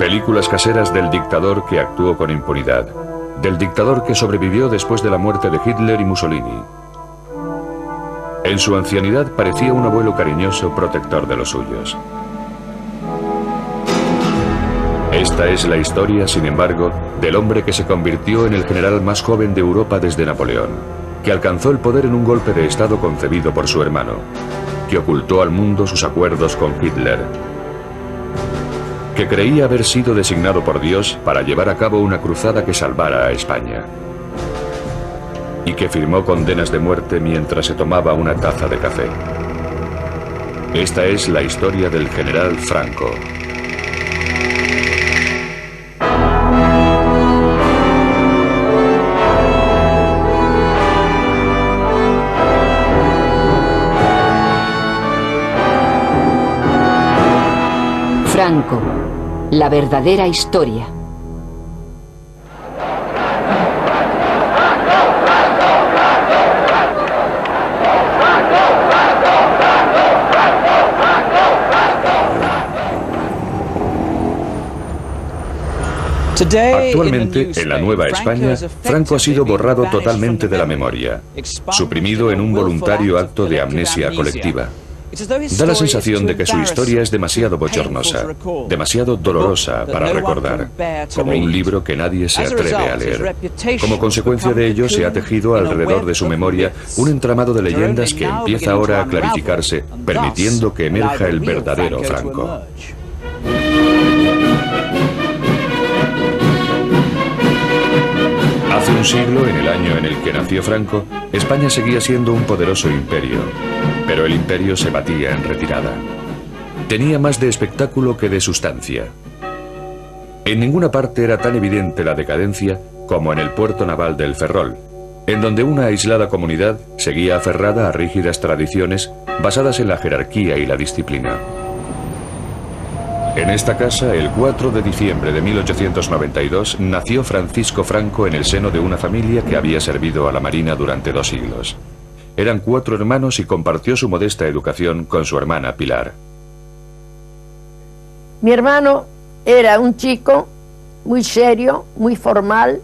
Películas caseras del dictador que actuó con impunidad, del dictador que sobrevivió después de la muerte de Hitler y Mussolini. En su ancianidad parecía un abuelo cariñoso, protector de los suyos. Esta es la historia, sin embargo, del hombre que se convirtió en el general más joven de Europa desde Napoleón, que alcanzó el poder en un golpe de Estado concebido por su hermano, que ocultó al mundo sus acuerdos con Hitler, que creía haber sido designado por Dios para llevar a cabo una cruzada que salvara a España, y que firmó condenas de muerte mientras se tomaba una taza de café. Esta es la historia del general Franco. Franco, la verdadera historia. Actualmente, en la Nueva España, Franco ha sido borrado totalmente de la memoria, suprimido en un voluntario acto de amnesia colectiva. Da la sensación de que su historia es demasiado bochornosa, demasiado dolorosa para recordar, como un libro que nadie se atreve a leer. Como consecuencia de ello, se ha tejido alrededor de su memoria un entramado de leyendas que empieza ahora a clarificarse, permitiendo que emerja el verdadero Franco. Hace un siglo, en el año en el que nació Franco, España seguía siendo un poderoso imperio, pero el imperio se batía en retirada. Tenía más de espectáculo que de sustancia. En ninguna parte era tan evidente la decadencia como en el puerto naval del Ferrol, en donde una aislada comunidad seguía aferrada a rígidas tradiciones basadas en la jerarquía y la disciplina. En esta casa, el 4 de diciembre de 1892, nació Francisco Franco en el seno de una familia que había servido a la Marina durante 2 siglos. Eran 4 hermanos y compartió su modesta educación con su hermana Pilar. Mi hermano era un chico muy serio, muy formal,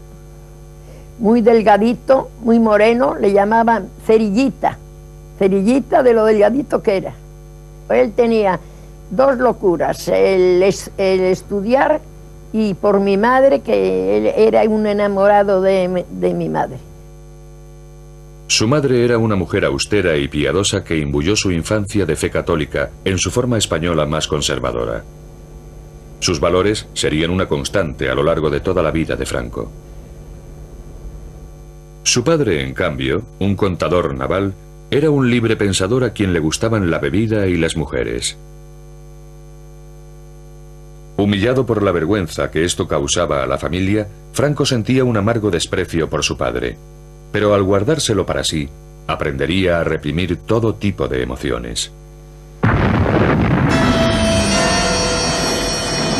muy delgadito, muy moreno, le llamaban cerillita, cerillita de lo delgadito que era. Él tenía 2 locuras, el estudiar y por mi madre, que él era un enamorado de mi madre. Su madre era una mujer austera y piadosa que imbuyó su infancia de fe católica en su forma española más conservadora. Sus valores serían una constante a lo largo de toda la vida de Franco. Su padre, en cambio, un contador naval, era un libre pensador a quien le gustaban la bebida y las mujeres. Humillado por la vergüenza que esto causaba a la familia, Franco sentía un amargo desprecio por su padre, pero al guardárselo para sí, aprendería a reprimir todo tipo de emociones.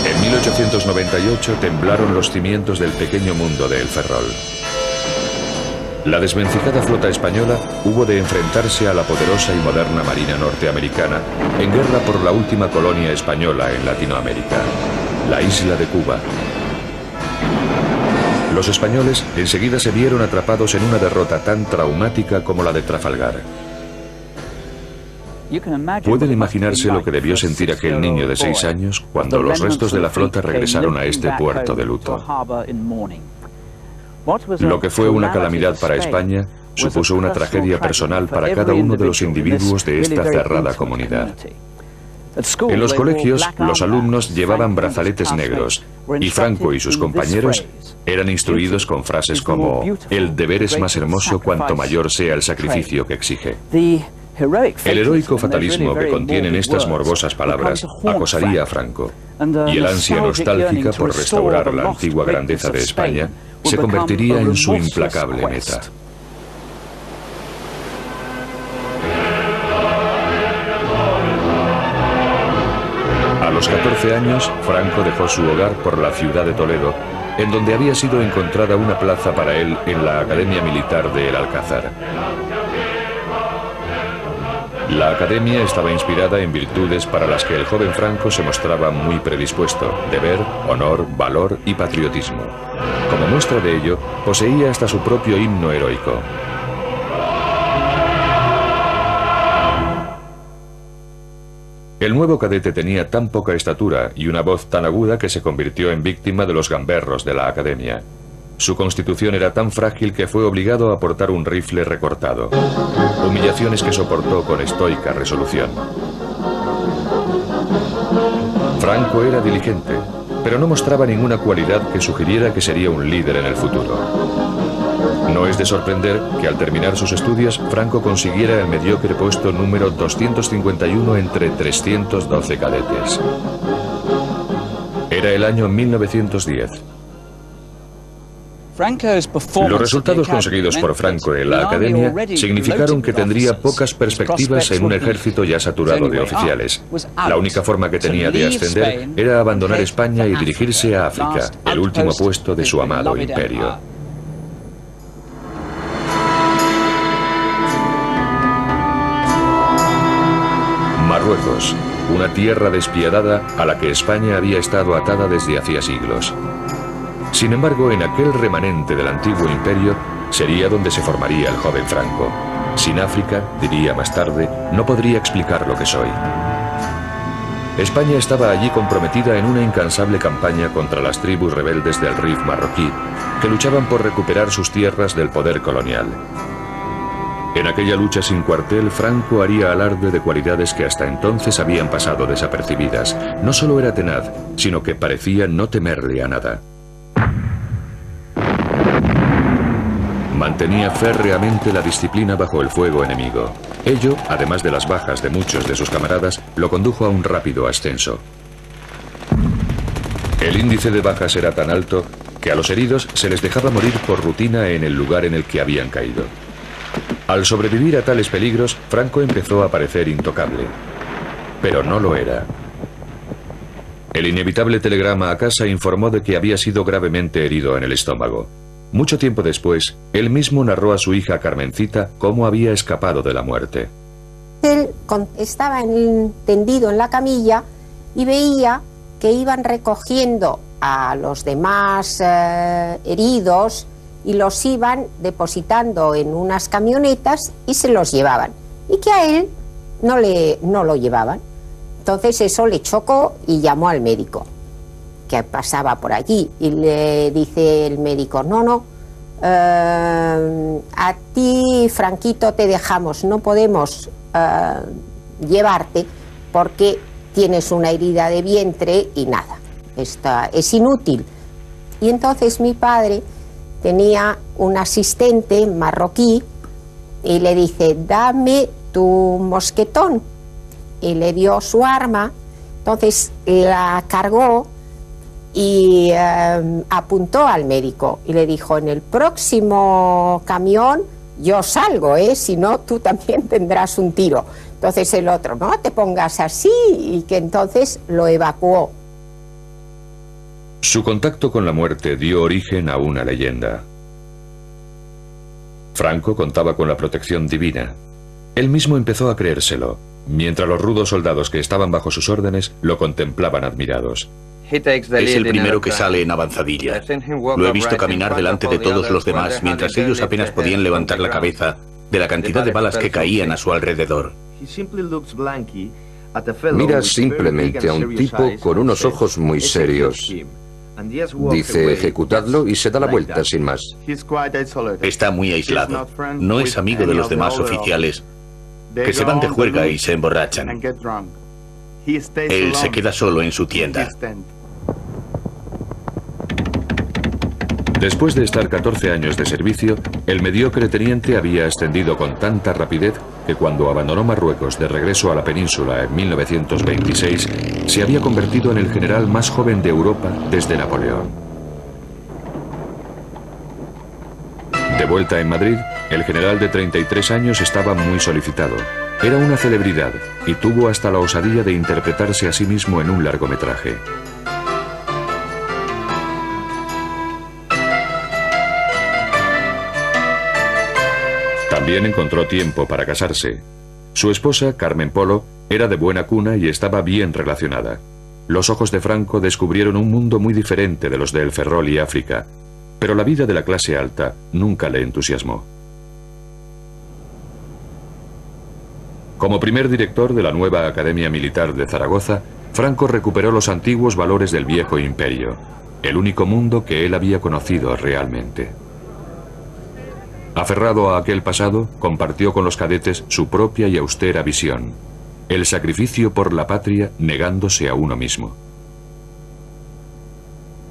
En 1898 temblaron los cimientos del pequeño mundo de El Ferrol. La desvencijada flota española hubo de enfrentarse a la poderosa y moderna marina norteamericana en guerra por la última colonia española en Latinoamérica, la isla de Cuba. Los españoles enseguida se vieron atrapados en una derrota tan traumática como la de Trafalgar. Pueden imaginarse lo que debió sentir aquel niño de 6 años cuando los restos de la flota regresaron a este puerto de luto. Lo que fue una calamidad para España supuso una tragedia personal para cada uno de los individuos de esta cerrada comunidad. En los colegios, los alumnos llevaban brazaletes negros y Franco y sus compañeros eran instruidos con frases como «El deber es más hermoso cuanto mayor sea el sacrificio que exige». El heroico fatalismo que contienen estas morbosas palabras acosaría a Franco, y el ansia nostálgica por restaurar la antigua grandeza de España se convertiría en su implacable meta. A los 14 años, Franco dejó su hogar por la ciudad de Toledo, en donde había sido encontrada una plaza para él en la Academia Militar de El Alcázar. La academia estaba inspirada en virtudes para las que el joven Franco se mostraba muy predispuesto: deber, honor, valor y patriotismo. Como muestra de ello, poseía hasta su propio himno heroico. El nuevo cadete tenía tan poca estatura y una voz tan aguda que se convirtió en víctima de los gamberros de la academia. Su constitución era tan frágil que fue obligado a portar un rifle recortado. Humillaciones que soportó con estoica resolución. Franco era diligente, pero no mostraba ninguna cualidad que sugiriera que sería un líder en el futuro. No es de sorprender que al terminar sus estudios, Franco consiguiera el mediocre puesto número 251 entre 312 cadetes. Era el año 1910. Los resultados conseguidos por Franco en la academia significaron que tendría pocas perspectivas en un ejército ya saturado de oficiales. La única forma que tenía de ascender era abandonar España y dirigirse a África, el último puesto de su amado imperio. Marruecos, una tierra despiadada a la que España había estado atada desde hacía siglos. Sin embargo, en aquel remanente del antiguo imperio sería donde se formaría el joven Franco. Sin África, diría más tarde, no podría explicar lo que soy. España estaba allí comprometida en una incansable campaña contra las tribus rebeldes del Rif marroquí, que luchaban por recuperar sus tierras del poder colonial. En aquella lucha sin cuartel, Franco haría alarde de cualidades que hasta entonces habían pasado desapercibidas. No solo era tenaz, sino que parecía no temerle a nada. Mantenía férreamente la disciplina bajo el fuego enemigo. Ello, además de las bajas de muchos de sus camaradas, lo condujo a un rápido ascenso. El índice de bajas era tan alto que a los heridos se les dejaba morir por rutina en el lugar en el que habían caído. Al sobrevivir a tales peligros, Franco empezó a parecer intocable. Pero no lo era. El inevitable telegrama a casa informó de que había sido gravemente herido en el estómago. Mucho tiempo después, él mismo narró a su hija Carmencita cómo había escapado de la muerte. Él estaba tendido en la camilla y veía que iban recogiendo a los demás heridos y los iban depositando en unas camionetas y se los llevaban. Y que a él no lo llevaban. Entonces eso le chocó y llamó al médico que pasaba por allí y le dice el médico: no, a ti, Franquito, te dejamos, no podemos llevarte porque tienes una herida de vientre y nada, es inútil. Y entonces mi padre tenía un asistente marroquí y le dice: dame tu mosquetón, y le dio su arma. Entonces la cargó y apuntó al médico y le dijo: en el próximo camión yo salgo, si no tú también tendrás un tiro. Entonces el otro: no te pongas así, y que entonces lo evacuó. Su contacto con la muerte dio origen a una leyenda. Franco contaba con la protección divina. Él mismo empezó a creérselo, mientras los rudos soldados que estaban bajo sus órdenes lo contemplaban admirados. Es el primero que sale en avanzadilla. Lo he visto caminar delante de todos los demás mientras ellos apenas podían levantar la cabeza de la cantidad de balas que caían a su alrededor. Mira simplemente a un tipo con unos ojos muy serios. Dice: ejecutadlo, y se da la vuelta sin más. Está muy aislado. No es amigo de los demás oficiales, que se van de juerga y se emborrachan. Él se queda solo en su tienda. Después de estar 14 años de servicio, el mediocre teniente había ascendido con tanta rapidez que cuando abandonó Marruecos de regreso a la península en 1926, se había convertido en el general más joven de Europa desde Napoleón. De vuelta en Madrid, el general de 33 años estaba muy solicitado. Era una celebridad y tuvo hasta la osadía de interpretarse a sí mismo en un largometraje. También encontró tiempo para casarse. Su esposa, Carmen Polo, era de buena cuna y estaba bien relacionada. Los ojos de Franco descubrieron un mundo muy diferente de los de El Ferrol y África, pero la vida de la clase alta nunca le entusiasmó. Como primer director de la nueva Academia Militar de Zaragoza, Franco recuperó los antiguos valores del viejo imperio, el único mundo que él había conocido realmente. Aferrado a aquel pasado, compartió con los cadetes su propia y austera visión, el sacrificio por la patria negándose a uno mismo.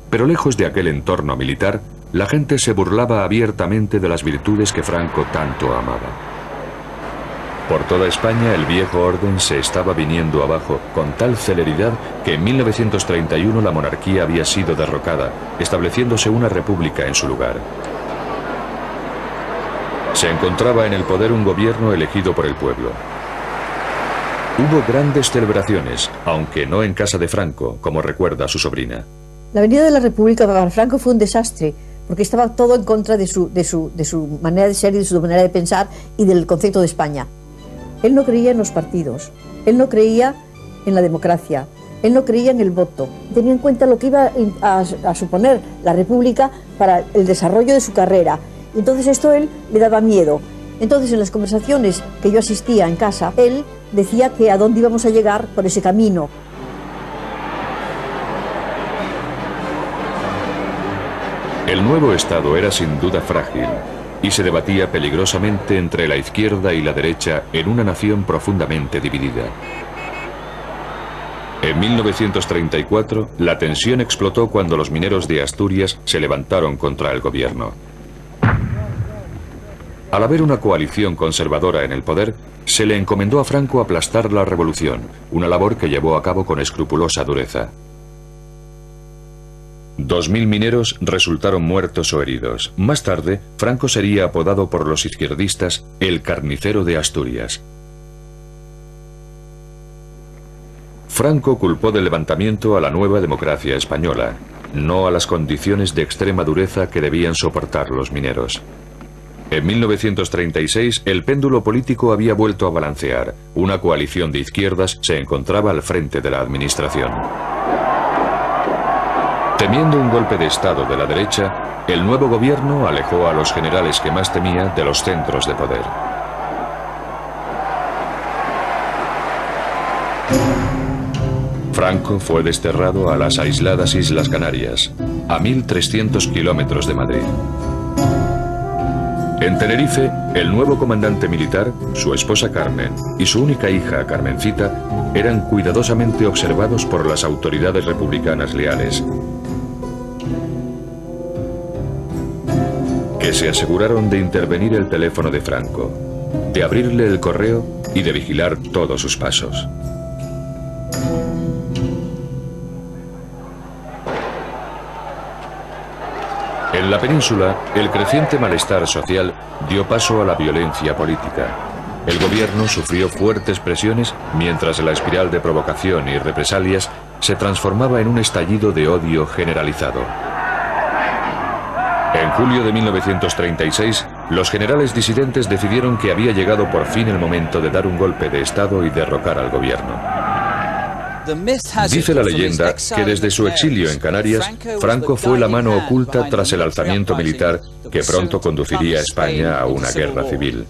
Pero lejos de aquel entorno militar, la gente se burlaba abiertamente de las virtudes que Franco tanto amaba. Por toda España el viejo orden se estaba viniendo abajo con tal celeridad que en 1931 la monarquía había sido derrocada, estableciéndose una república en su lugar. Se encontraba en el poder un gobierno elegido por el pueblo. Hubo grandes celebraciones, aunque no en casa de Franco, como recuerda su sobrina. La venida de la República para Franco fue un desastre, porque estaba todo en contra de su manera de ser y de su manera de pensar y del concepto de España. Él no creía en los partidos, él no creía en la democracia, él no creía en el voto. Tenía en cuenta lo que iba a suponer la República para el desarrollo de su carrera. Entonces esto él le daba miedo. Entonces en las conversaciones que yo asistía en casa, él decía que a dónde íbamos a llegar por ese camino. El nuevo Estado era sin duda frágil y se debatía peligrosamente entre la izquierda y la derecha en una nación profundamente dividida. En 1934, la tensión explotó cuando los mineros de Asturias se levantaron contra el gobierno. Al haber una coalición conservadora en el poder, se le encomendó a Franco aplastar la revolución, una labor que llevó a cabo con escrupulosa dureza. 2000 mineros resultaron muertos o heridos. Más tarde, Franco sería apodado por los izquierdistas el carnicero de Asturias. Franco culpó del levantamiento a la nueva democracia española, no a las condiciones de extrema dureza que debían soportar los mineros. En 1936, el péndulo político había vuelto a balancear. Una coalición de izquierdas se encontraba al frente de la administración. Temiendo un golpe de Estado de la derecha, el nuevo gobierno alejó a los generales que más temía de los centros de poder. Franco fue desterrado a las aisladas Islas Canarias, a 1300 kilómetros de Madrid. En Tenerife, el nuevo comandante militar, su esposa Carmen y su única hija, Carmencita, eran cuidadosamente observados por las autoridades republicanas leales, que se aseguraron de intervenir el teléfono de Franco, de abrirle el correo y de vigilar todos sus pasos. En la península, el creciente malestar social dio paso a la violencia política. El gobierno sufrió fuertes presiones mientras la espiral de provocación y represalias se transformaba en un estallido de odio generalizado. En julio de 1936, los generales disidentes decidieron que había llegado por fin el momento de dar un golpe de Estado y derrocar al gobierno. Dice la leyenda que desde su exilio en Canarias, Franco fue la mano oculta tras el alzamiento militar que pronto conduciría a España a una guerra civil.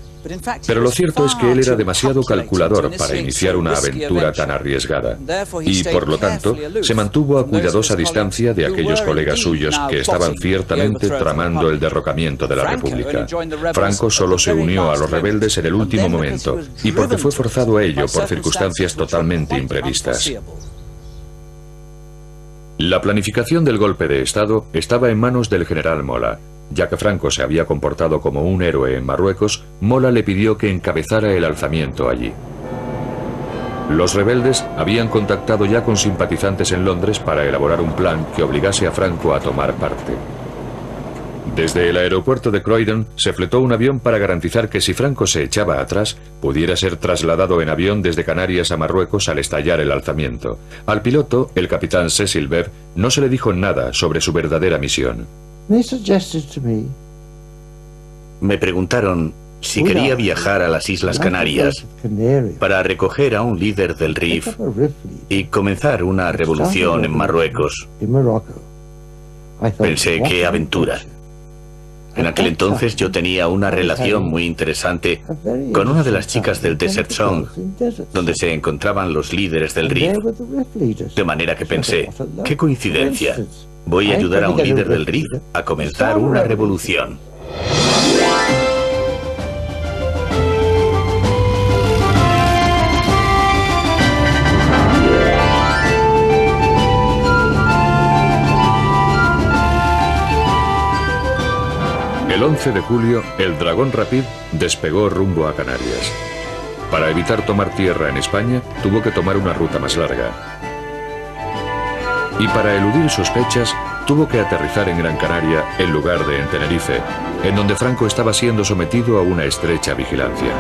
Pero lo cierto es que él era demasiado calculador para iniciar una aventura tan arriesgada y, por lo tanto, se mantuvo a cuidadosa distancia de aquellos colegas suyos que estaban ciertamente tramando el derrocamiento de la República. Franco solo se unió a los rebeldes en el último momento y porque fue forzado a ello por circunstancias totalmente imprevistas. La planificación del golpe de Estado estaba en manos del general Mola. Ya que Franco se había comportado como un héroe en Marruecos, Mola le pidió que encabezara el alzamiento allí. Los rebeldes habían contactado ya con simpatizantes en Londres para elaborar un plan que obligase a Franco a tomar parte. Desde el aeropuerto de Croydon se fletó un avión para garantizar que si Franco se echaba atrás, pudiera ser trasladado en avión desde Canarias a Marruecos al estallar el alzamiento. Al piloto, el capitán Cecil Bebb, no se le dijo nada sobre su verdadera misión. Me preguntaron si quería viajar a las Islas Canarias para recoger a un líder del RIF y comenzar una revolución en Marruecos. Pensé, qué aventura. En aquel entonces yo tenía una relación muy interesante con una de las chicas del Desert Song, donde se encontraban los líderes del RIF. De manera que pensé, qué coincidencia, voy a ayudar a un líder del RIF a comenzar una revolución. El 11 de julio, el Dragón Rapid despegó rumbo a Canarias. Para evitar tomar tierra en España, tuvo que tomar una ruta más larga. Y para eludir sospechas, tuvo que aterrizar en Gran Canaria en lugar de en Tenerife, en donde Franco estaba siendo sometido a una estrecha vigilancia.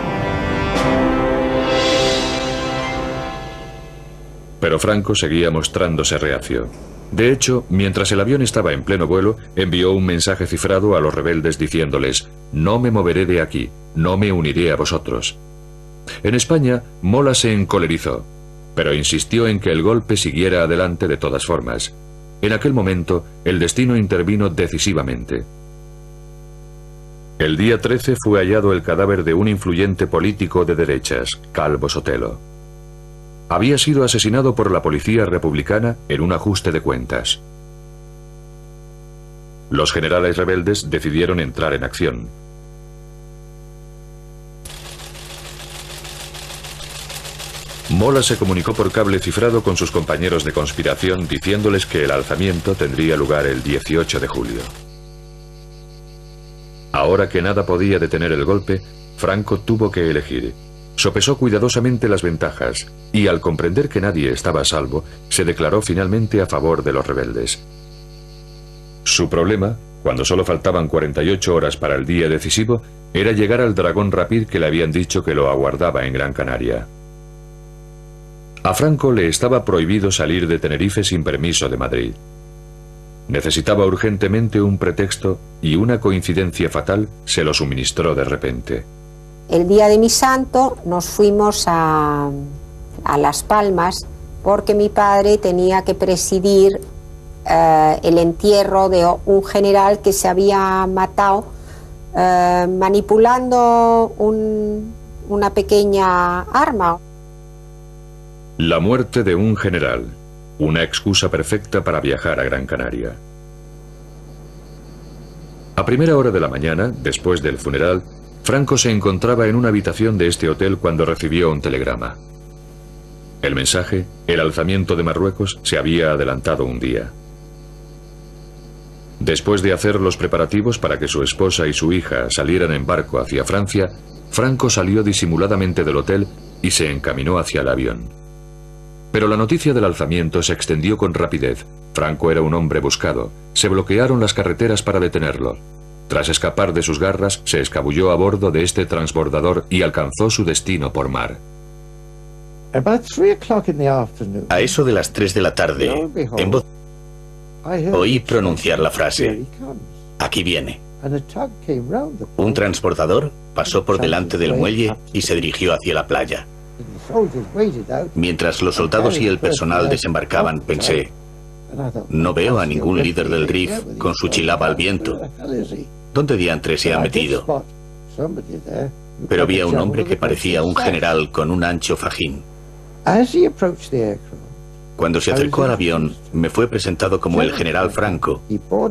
Pero Franco seguía mostrándose reacio. De hecho, mientras el avión estaba en pleno vuelo, envió un mensaje cifrado a los rebeldes diciéndoles: «No me moveré de aquí, no me uniré a vosotros». En España, Mola se encolerizó, pero insistió en que el golpe siguiera adelante de todas formas. En aquel momento, el destino intervino decisivamente. El día 13 fue hallado el cadáver de un influyente político de derechas, Calvo Sotelo. Había sido asesinado por la policía republicana en un ajuste de cuentas. Los generales rebeldes decidieron entrar en acción. Mola se comunicó por cable cifrado con sus compañeros de conspiración diciéndoles que el alzamiento tendría lugar el 18 de julio. Ahora que nada podía detener el golpe, Franco tuvo que elegir. Sopesó cuidadosamente las ventajas y, al comprender que nadie estaba a salvo, se declaró finalmente a favor de los rebeldes. Su problema, cuando solo faltaban 48 horas para el día decisivo, era llegar al Dragón Rapid que le habían dicho que lo aguardaba en Gran Canaria. A Franco le estaba prohibido salir de Tenerife sin permiso de Madrid. Necesitaba urgentemente un pretexto y una coincidencia fatal se lo suministró de repente. El día de mi santo nos fuimos a Las Palmas porque mi padre tenía que presidir el entierro de un general que se había matado manipulando una pequeña arma. La muerte de un general, una excusa perfecta para viajar a Gran Canaria. A primera hora de la mañana, después del funeral, Franco se encontraba en una habitación de este hotel cuando recibió un telegrama. El mensaje, el alzamiento de Marruecos, se había adelantado un día. Después de hacer los preparativos para que su esposa y su hija salieran en barco hacia Francia, Franco salió disimuladamente del hotel y se encaminó hacia el avión. Pero la noticia del alzamiento se extendió con rapidez. Franco era un hombre buscado. Se bloquearon las carreteras para detenerlo. Tras escapar de sus garras, se escabulló a bordo de este transbordador y alcanzó su destino por mar. A eso de las 3 de la tarde, en voz oí pronunciar la frase: «Aquí viene». Un transbordador pasó por delante del muelle y se dirigió hacia la playa. Mientras los soldados y el personal desembarcaban, pensé: no veo a ningún líder del RIF con su chilaba al viento. ¿Dónde diantre se ha metido? Pero vi a un hombre que parecía un general con un ancho fajín. Cuando se acercó al avión, me fue presentado como el general Franco.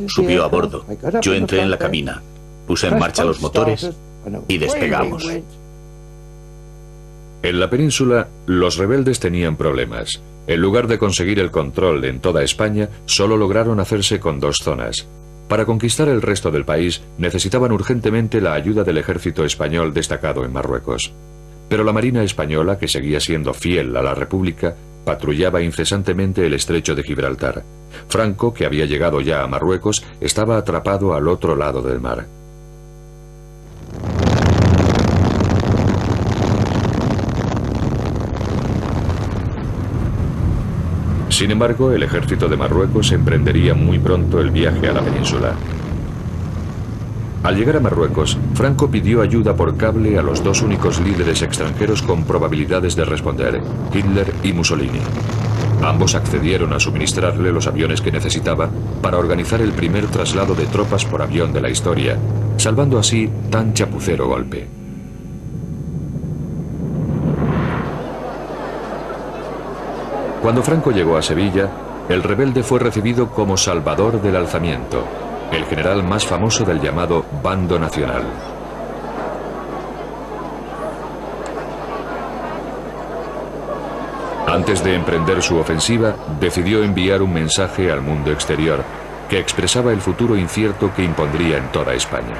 Subió a bordo. Yo entré en la cabina, puse en marcha los motores y despegamos. En la península, los rebeldes tenían problemas. En lugar de conseguir el control en toda España, solo lograron hacerse con 2 zonas. Para conquistar el resto del país, necesitaban urgentemente la ayuda del ejército español destacado en Marruecos. Pero la Marina española, que seguía siendo fiel a la República, patrullaba incesantemente el estrecho de Gibraltar. Franco, que había llegado ya a Marruecos, estaba atrapado al otro lado del mar. Sin embargo, el ejército de Marruecos emprendería muy pronto el viaje a la península. Al llegar a Marruecos, Franco pidió ayuda por cable a los dos únicos líderes extranjeros con probabilidades de responder, Hitler y Mussolini. Ambos accedieron a suministrarle los aviones que necesitaba para organizar el primer traslado de tropas por avión de la historia, salvando así tan chapucero golpe. Cuando Franco llegó a Sevilla, el rebelde fue recibido como salvador del alzamiento, el general más famoso del llamado Bando Nacional. Antes de emprender su ofensiva, decidió enviar un mensaje al mundo exterior que expresaba el futuro incierto que impondría en toda España.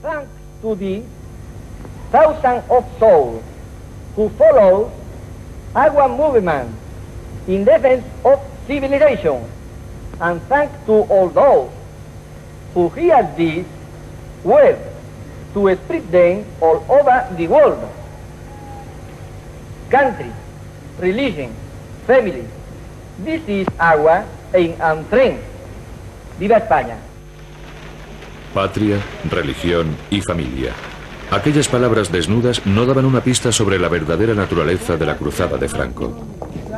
Thanks to the thousands of souls who follow our movement in defense of civilization, and thanks to all those who hear this word to spread them all over the world. Country, religion, family, this is our aim and strength. ¡Viva España! Patria, religión y familia. Aquellas palabras desnudas no daban una pista sobre la verdadera naturaleza de la cruzada de Franco.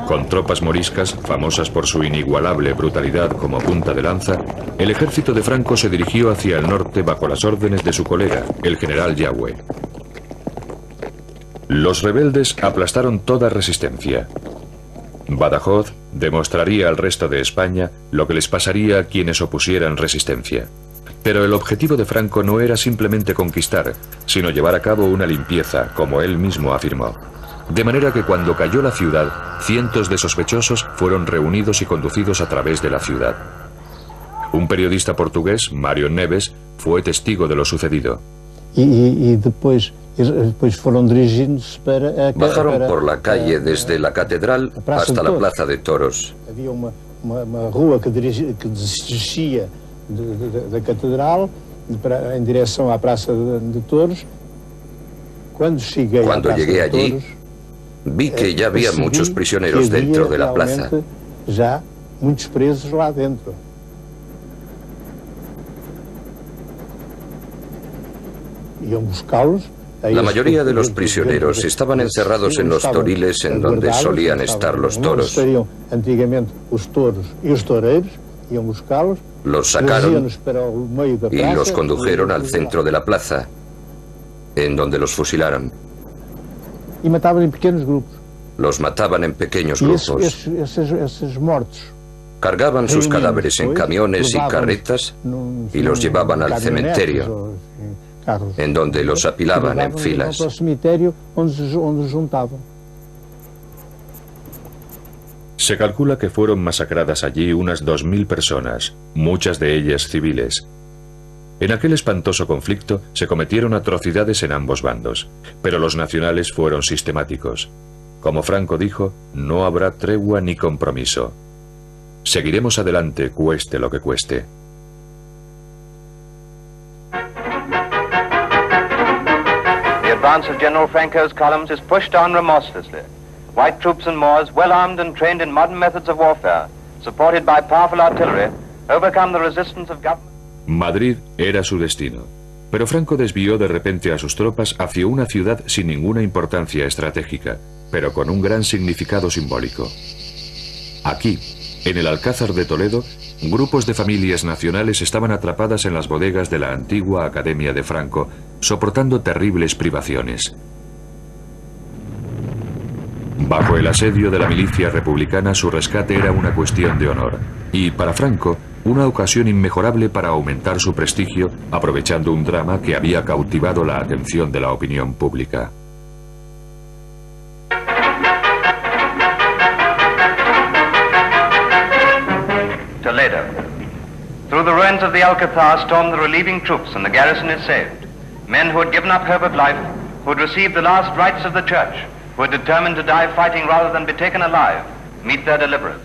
Con tropas moriscas, famosas por su inigualable brutalidad como punta de lanza, el ejército de Franco se dirigió hacia el norte bajo las órdenes de su colega, el general Yagüe. Los rebeldes aplastaron toda resistencia. Badajoz demostraría al resto de España lo que les pasaría a quienes opusieran resistencia. Pero el objetivo de Franco no era simplemente conquistar, sino llevar a cabo una limpieza, como él mismo afirmó. De manera que cuando cayó la ciudad, cientos de sospechosos fueron reunidos y conducidos a través de la ciudad. Un periodista portugués, Mário Neves, fue testigo de lo sucedido. Bajaron por la calle desde la catedral hasta la plaza de toros. Había una rua que descia da catedral en dirección a la plaza de toros. Cuando llegué allí, vi que ya había muchos prisioneros dentro de la plaza. Ya muchos presos lá dentro. Iam buscá-los. La mayoría de los prisioneros estaban encerrados en los toriles en donde solían estar los toros. Antiguamente los toros y los toreros iban buscarlos. Los sacaron y los condujeron al centro de la plaza, en donde los fusilaron. Y mataban en pequeños grupos. Los mataban en pequeños grupos. Esos muertos cargaban sus cadáveres en camiones y carretas y los llevaban al cementerio, en donde los apilaban en filas. Se calcula que fueron masacradas allí unas 2000 personas, muchas de ellas civiles. En aquel espantoso conflicto se cometieron atrocidades en ambos bandos, pero los nacionales fueron sistemáticos. Como Franco dijo, no habrá tregua ni compromiso. Seguiremos adelante, cueste lo que cueste. The advance of General Franco's columns is pushed on remorselessly. White troops and Moors, well armed and trained in modern methods of warfare, supported by powerful artillery, overcome the resistance of government. Madrid era su destino, pero Franco desvió de repente a sus tropas hacia una ciudad sin ninguna importancia estratégica, pero con un gran significado simbólico. Aquí, en el Alcázar de Toledo, grupos de familias nacionales estaban atrapadas en las bodegas de la antigua Academia de Franco, soportando terribles privaciones. Bajo el asedio de la milicia republicana, su rescate era una cuestión de honor, y para Franco, una ocasión inmejorable para aumentar su prestigio, aprovechando un drama que había cautivado la atención de la opinión pública. Toledo. Through the ruins of the Alcazar stormed the relieving troops and the garrison is saved. Men who had given up hope of life, who had received the last rites of the church, who had determined to die fighting rather than be taken alive, meet their deliverers.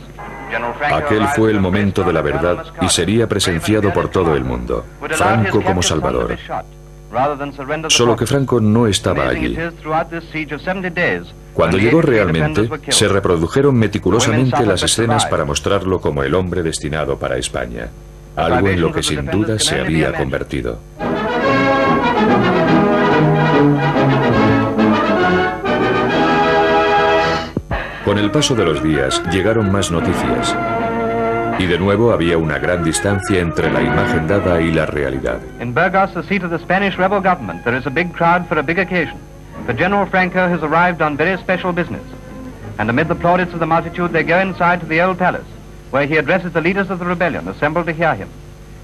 Aquel fue el momento de la verdad y sería presenciado por todo el mundo. Franco como Salvador. Solo que Franco no estaba allí. Cuando llegó realmente, se reprodujeron meticulosamente las escenas para mostrarlo como el hombre destinado para España. algo en lo que sin duda se había convertido. Con el paso de los días llegaron más noticias. Y de nuevo había una gran distancia entre la imagen dada y la realidad. In Burgos, the seat of the Spanish rebel government, there is a big crowd for a big occasion. For General Franco has arrived on very special business. And amid the plaudits of the multitude, they go inside to the old palace, where he addresses the leaders of the rebellion assembled to hear him.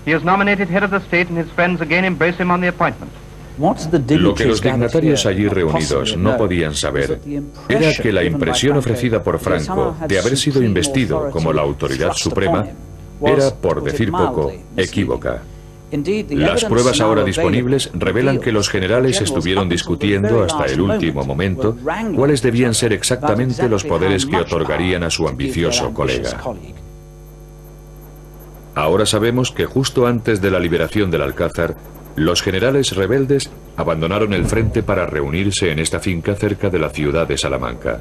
He is nominated head of the state, and his friends again embrace him on the appointment. Lo que los dignatarios allí reunidos no podían saber era que la impresión ofrecida por Franco de haber sido investido como la autoridad suprema era, por decir poco, equívoca. Las pruebas ahora disponibles revelan que los generales estuvieron discutiendo hasta el último momento cuáles debían ser exactamente los poderes que otorgarían a su ambicioso colega. Ahora sabemos que justo antes de la liberación del Alcázar, los generales rebeldes abandonaron el frente para reunirse en esta finca cerca de la ciudad de Salamanca.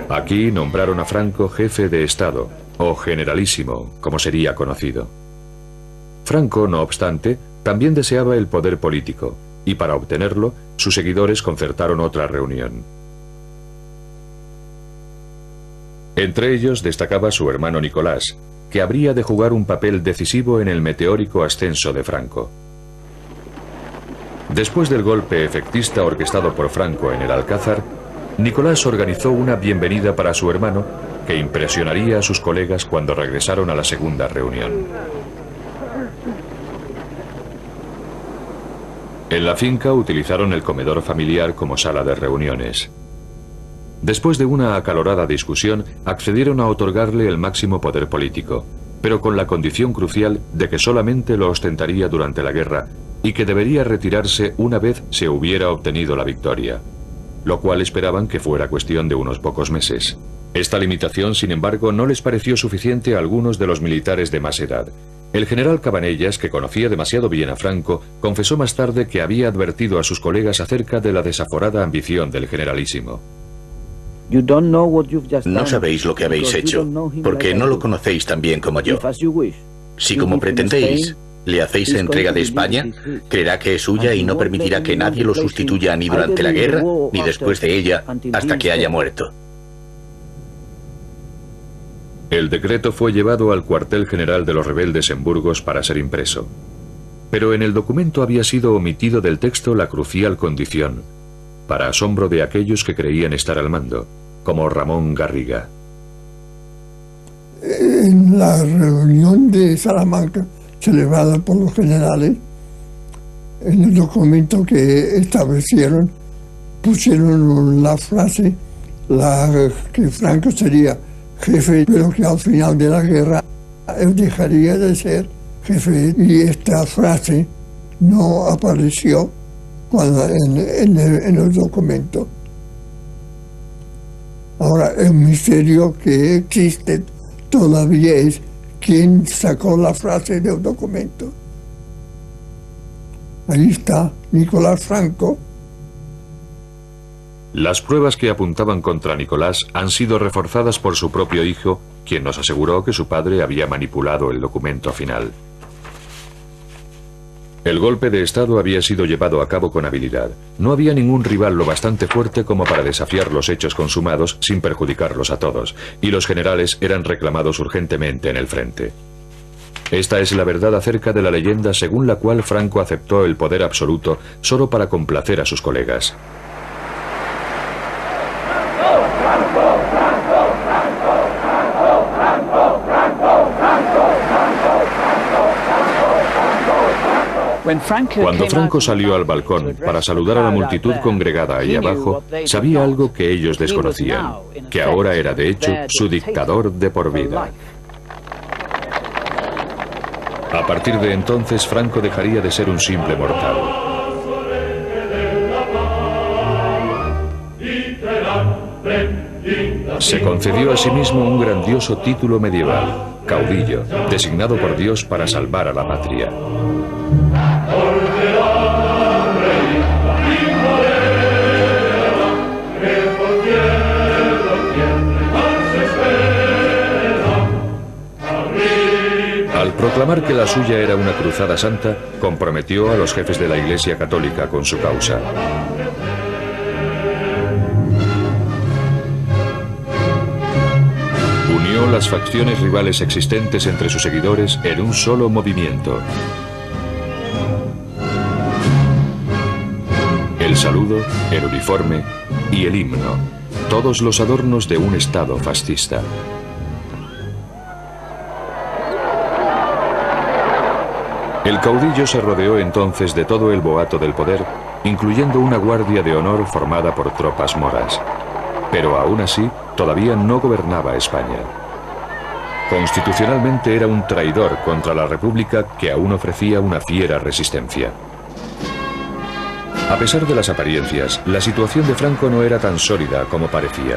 Aquí nombraron a Franco jefe de Estado, o generalísimo, como sería conocido. Franco, no obstante, también deseaba el poder político, y para obtenerlo, sus seguidores concertaron otra reunión. Entre ellos destacaba su hermano Nicolás, que habría de jugar un papel decisivo en el meteórico ascenso de Franco. Después del golpe efectista orquestado por Franco en el Alcázar, Nicolás organizó una bienvenida para su hermano que impresionaría a sus colegas cuando regresaron a la segunda reunión. En la finca utilizaron el comedor familiar como sala de reuniones. Después de una acalorada discusión, accedieron a otorgarle el máximo poder político, pero con la condición crucial de que solamente lo ostentaría durante la guerra y que debería retirarse una vez se hubiera obtenido la victoria, lo cual esperaban que fuera cuestión de unos pocos meses. Esta limitación, sin embargo, no les pareció suficiente a algunos de los militares de más edad. El general Cabanellas, que conocía demasiado bien a Franco, confesó más tarde que había advertido a sus colegas acerca de la desaforada ambición del generalísimo. No sabéis lo que habéis hecho, porque no lo conocéis tan bien como yo. Si, como pretendéis, le hacéis entrega de España, creerá que es suya y no permitirá que nadie lo sustituya ni durante la guerra, ni después de ella, hasta que haya muerto. El decreto fue llevado al cuartel general de los rebeldes en Burgos para ser impreso. Pero en el documento había sido omitido del texto la crucial condición, para asombro de aquellos que creían estar al mando, como Ramón Garriga. En la reunión de Salamanca, celebrada por los generales, en el documento que establecieron, pusieron la frase que Franco sería jefe, pero que al final de la guerra él dejaría de ser jefe, y esta frase no apareció en el documento. Ahora, el misterio que existe todavía es quién sacó la frase del documento. Ahí está, Nicolás Franco. Las pruebas que apuntaban contra Nicolás han sido reforzadas por su propio hijo, quien nos aseguró que su padre había manipulado el documento final. El golpe de Estado había sido llevado a cabo con habilidad. No había ningún rival lo bastante fuerte como para desafiar los hechos consumados sin perjudicarlos a todos, y los generales eran reclamados urgentemente en el frente. Esta es la verdad acerca de la leyenda según la cual Franco aceptó el poder absoluto solo para complacer a sus colegas. Cuando Franco salió al balcón para saludar a la multitud congregada ahí abajo, sabía algo que ellos desconocían, que ahora era de hecho su dictador de por vida. A partir de entonces, Franco dejaría de ser un simple mortal. Se concedió a sí mismo un grandioso título medieval, caudillo, designado por Dios para salvar a la patria. proclamar que la suya era una cruzada santa, comprometió a los jefes de la Iglesia Católica con su causa. Unió las facciones rivales existentes entre sus seguidores en un solo movimiento. El saludo, el uniforme y el himno, todos los adornos de un Estado fascista. El caudillo se rodeó entonces de todo el boato del poder, incluyendo una guardia de honor formada por tropas moras. Pero aún así, todavía no gobernaba España. Constitucionalmente era un traidor contra la República que aún ofrecía una fiera resistencia. A pesar de las apariencias, la situación de Franco no era tan sólida como parecía.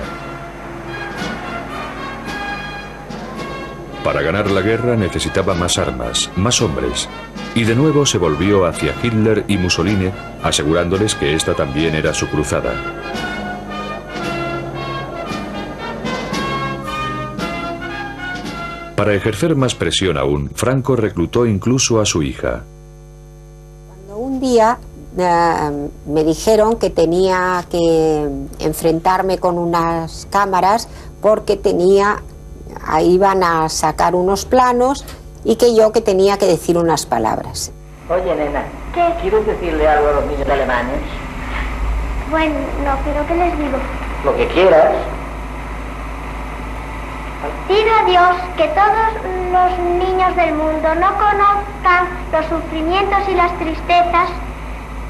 Para ganar la guerra necesitaba más armas, más hombres, y de nuevo se volvió hacia Hitler y Mussolini, asegurándoles que esta también era su cruzada. Para ejercer más presión aún, Franco reclutó incluso a su hija. Cuando un día me dijeron que tenía que enfrentarme con unas cámaras porque iban a sacar unos planos y que tenía que decir unas palabras. Oye, nena, ¿qué? ¿Quieres decirle algo a los niños alemanes? Bueno, no, pero ¿qué les digo? Lo que quieras. Pido a Dios que todos los niños del mundo no conozcan los sufrimientos y las tristezas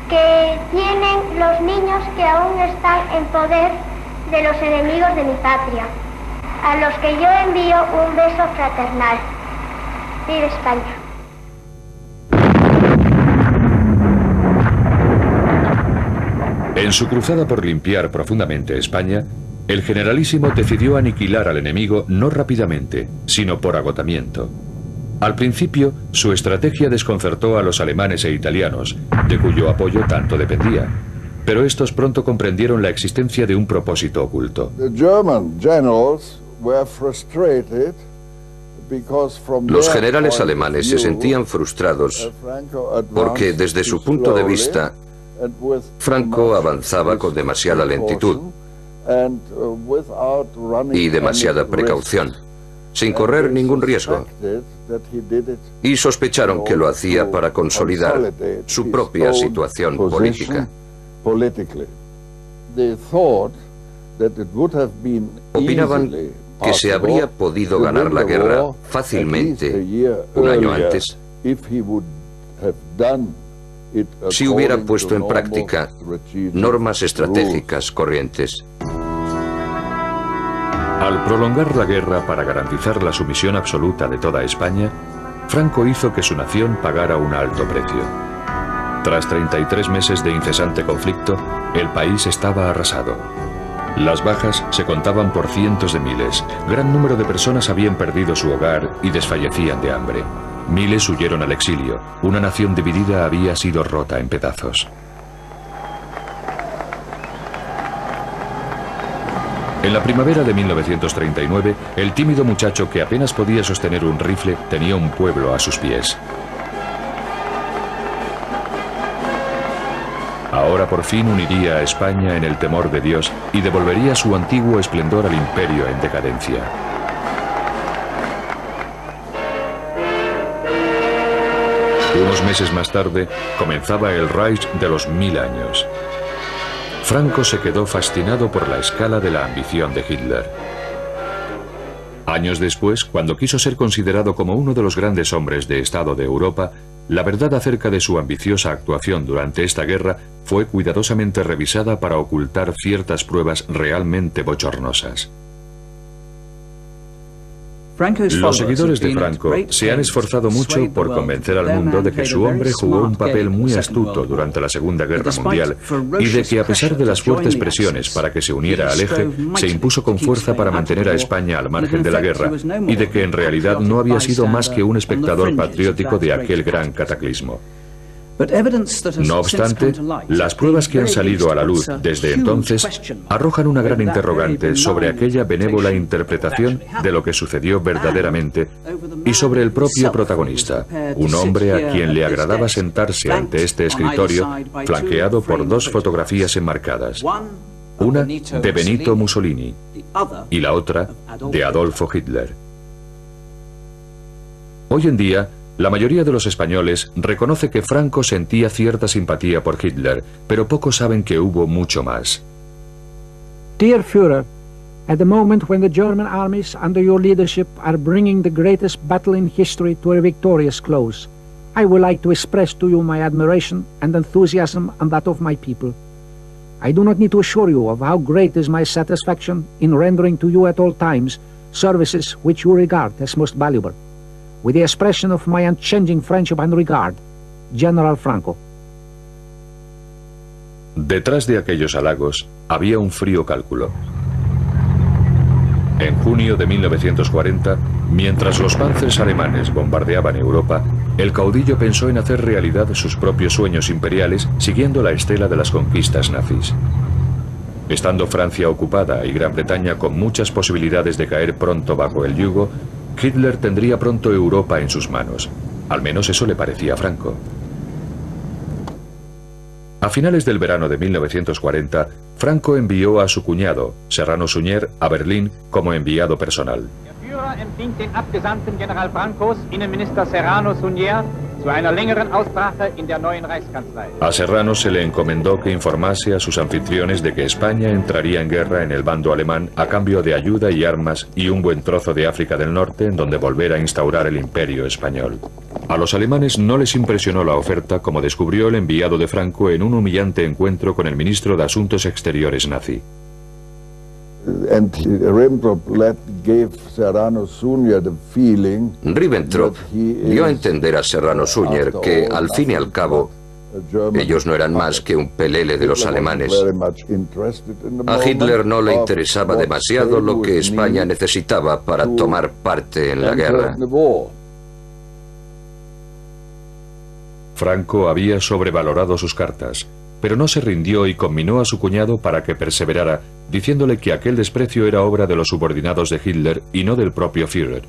que tienen los niños que aún están en poder de los enemigos de mi patria, a los que yo envío un beso fraternal. ¡Viva España! En su cruzada por limpiar profundamente España, el generalísimo decidió aniquilar al enemigo no rápidamente, sino por agotamiento. Al principio, su estrategia desconcertó a los alemanes e italianos, de cuyo apoyo tanto dependía. Pero estos pronto comprendieron la existencia de un propósito oculto. Los generales alemanes se sentían frustrados porque, desde su punto de vista, Franco avanzaba con demasiada lentitud y demasiada precaución, sin correr ningún riesgo, y sospecharon que lo hacía para consolidar su propia situación política. Opinaban que se habría podido ganar la guerra fácilmente un año antes si hubiera puesto en práctica normas estratégicas corrientes. Al prolongar la guerra para garantizar la sumisión absoluta de toda España, Franco hizo que su nación pagara un alto precio. Tras 33 meses de incesante conflicto, el país estaba arrasado. Las bajas se contaban por cientos de miles. Gran número de personas habían perdido su hogar y desfallecían de hambre. Miles huyeron al exilio. Una nación dividida había sido rota en pedazos. En la primavera de 1939, el tímido muchacho que apenas podía sostener un rifle tenía un pueblo a sus pies. Ahora por fin uniría a España en el temor de Dios y devolvería su antiguo esplendor al imperio en decadencia. Unos meses más tarde, comenzaba el Reich de los 1000 años. Franco se quedó fascinado por la escala de la ambición de Hitler. Años después, cuando quiso ser considerado como uno de los grandes hombres de Estado de Europa, la verdad acerca de su ambiciosa actuación durante esta guerra fue cuidadosamente revisada para ocultar ciertas pruebas realmente bochornosas. Los seguidores de Franco se han esforzado mucho por convencer al mundo de que su hombre jugó un papel muy astuto durante la Segunda Guerra Mundial y de que, a pesar de las fuertes presiones para que se uniera al eje, se impuso con fuerza para mantener a España al margen de la guerra y de que en realidad no había sido más que un espectador patriótico de aquel gran cataclismo. No obstante, las pruebas que han salido a la luz desde entonces arrojan una gran interrogante sobre aquella benévola interpretación de lo que sucedió verdaderamente y sobre el propio protagonista, un hombre a quien le agradaba sentarse ante este escritorio flanqueado por dos fotografías enmarcadas, una de Benito Mussolini y la otra de Adolfo Hitler. Hoy en día, la mayoría de los españoles reconoce que Franco sentía cierta simpatía por Hitler, pero pocos saben que hubo mucho más. Dear Führer, at the moment when the German armies under your leadership are bringing the greatest battle in history to a victorious close, I would like to express to you my admiration and enthusiasm and that of my people. I do not need to assure you of how great is my satisfaction in rendering to you at all times services which you regard as most valuable. With the expression of my unchanging friendship and regard, General Franco. Detrás de aquellos halagos había un frío cálculo. En junio de 1940, mientras los panzers alemanes bombardeaban Europa, el caudillo pensó en hacer realidad sus propios sueños imperiales siguiendo la estela de las conquistas nazis. Estando Francia ocupada y Gran Bretaña con muchas posibilidades de caer pronto bajo el yugo, Hitler tendría pronto Europa en sus manos. Al menos eso le parecía a Franco. A finales del verano de 1940, Franco envió a su cuñado, Serrano Suñer, a Berlín como enviado personal. Der Führer empfing den Abgesandten General Francos, Innenminister Serrano Suñer, zu einer längeren Aussprache in der neuen Reichskanzlei. A Serrano se le encomendó que informase a sus anfitriones de que España entraría en guerra en el bando alemán a cambio de ayuda y armas y un buen trozo de África del Norte en donde volver a instaurar el imperio español. A los alemanes no les impresionó la oferta, como descubrió el enviado de Franco en un humillante encuentro con el ministro de Asuntos Exteriores nazi. Ribbentrop dio a entender a Serrano Suñer que, al fin y al cabo, ellos no eran más que un pelele de los alemanes. A Hitler no le interesaba demasiado lo que España necesitaba para tomar parte en la guerra. Franco había sobrevalorado sus cartas, pero no se rindió y conminó a su cuñado para que perseverara, diciéndole que aquel desprecio era obra de los subordinados de Hitler y no del propio Führer.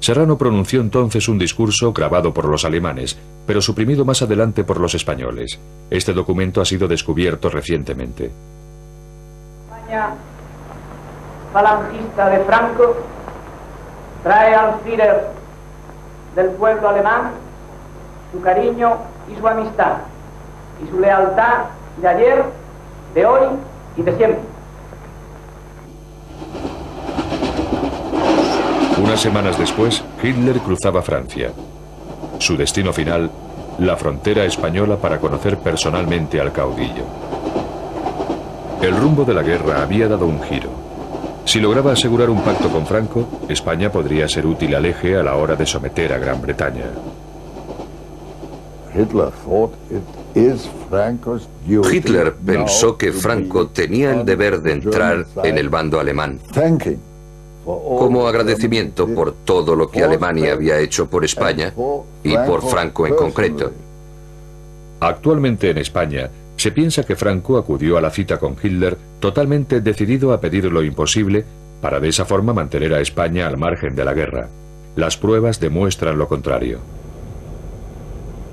Serrano pronunció entonces un discurso grabado por los alemanes, pero suprimido más adelante por los españoles. Este documento ha sido descubierto recientemente. España falangista de Franco trae al Führer del pueblo alemán su cariño y su amistad y su lealtad de ayer, de hoy y de siempre. Unas semanas después, Hitler cruzaba Francia. Su destino final, la frontera española para conocer personalmente al caudillo. El rumbo de la guerra había dado un giro. Si lograba asegurar un pacto con Franco, España podría ser útil al eje a la hora de someter a Gran Bretaña. Hitler pensó que Franco tenía el deber de entrar en el bando alemán, como agradecimiento por todo lo que Alemania había hecho por España y por Franco en concreto. Actualmente en España se piensa que Franco acudió a la cita con Hitler totalmente decidido a pedir lo imposible para de esa forma mantener a España al margen de la guerra. Las pruebas demuestran lo contrario.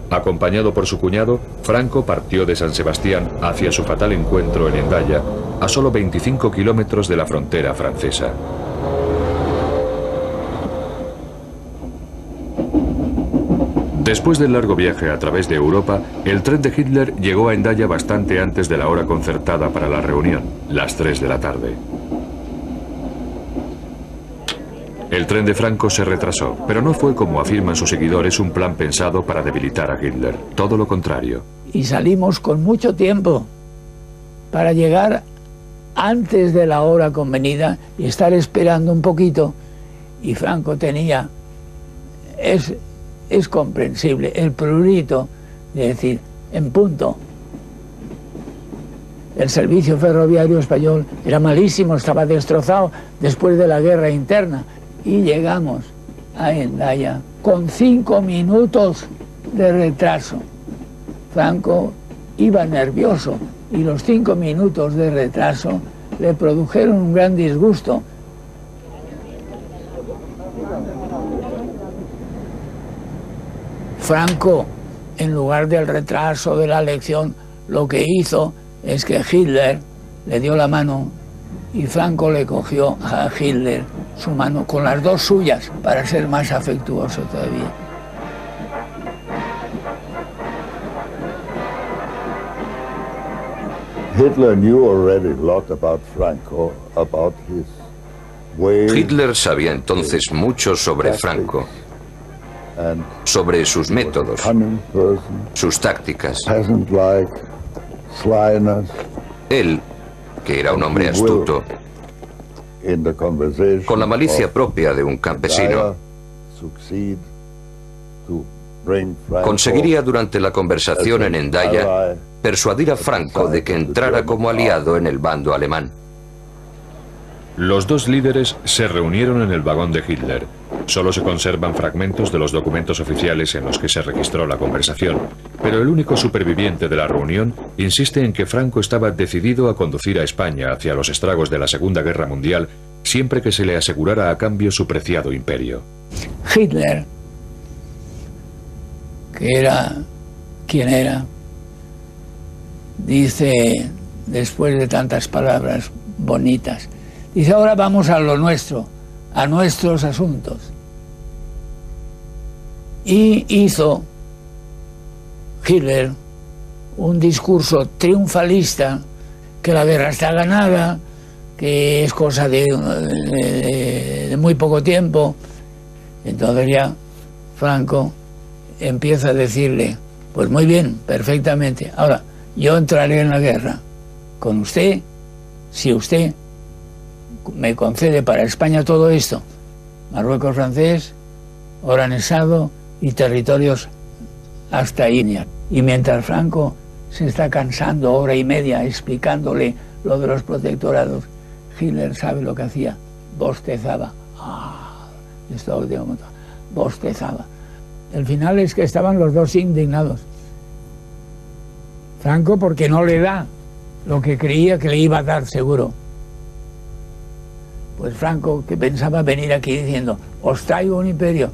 Acompañado por su cuñado, Franco partió de San Sebastián hacia su fatal encuentro en Hendaya, a solo 25 kilómetros de la frontera francesa. Después del largo viaje a través de Europa, el tren de Hitler llegó a Hendaya bastante antes de la hora concertada para la reunión, las 3 de la tarde. El tren de Franco se retrasó, pero no fue, como afirman sus seguidores, un plan pensado para debilitar a Hitler. Todo lo contrario. Y salimos con mucho tiempo para llegar antes de la hora convenida y estar esperando un poquito. Y Franco tenía, es comprensible, el prurito de decir, en punto. El servicio ferroviario español era malísimo, estaba destrozado después de la guerra interna. Y llegamos a Hendaya con 5 minutos de retraso. Franco iba nervioso y los 5 minutos de retraso le produjeron un gran disgusto. Franco, en lugar del retraso de la elección, lo que hizo es que Hitler le dio la mano y Franco le cogió a Hitler su mano con las dos suyas para ser más afectuoso todavía. Hitler sabía entonces mucho sobre Franco, sobre sus métodos, sus tácticas. Él, que era un hombre astuto, con la malicia propia de un campesino, conseguiría durante la conversación en Hendaya persuadir a Franco de que entrara como aliado en el bando alemán. Los dos líderes se reunieron en el vagón de Hitler. Solo se conservan fragmentos de los documentos oficiales en los que se registró la conversación, pero el único superviviente de la reunión insiste en que Franco estaba decidido a conducir a España hacia los estragos de la Segunda Guerra Mundial siempre que se le asegurara a cambio su preciado imperio. Hitler, que era quien era, dice, después de tantas palabras bonitas, dice: ahora vamos a lo nuestro, a nuestros asuntos. Y hizo Hitler un discurso triunfalista, que la guerra está ganada, que es cosa de muy poco tiempo. Entonces ya Franco empieza a decirle: pues muy bien, perfectamente, ahora yo entraré en la guerra con usted si usted me concede para España todo esto: Marruecos francés, Oran-Essado y territorios hasta Inia. Y mientras Franco se está cansando hora y media explicándole lo de los protectorados, Hitler sabe lo que hacía: bostezaba. Esto digo, bostezaba. El final es que estaban los dos indignados. Franco porque no le da lo que creía que le iba a dar seguro. Pues Franco, que pensaba venir aquí diciendo: os traigo un imperio,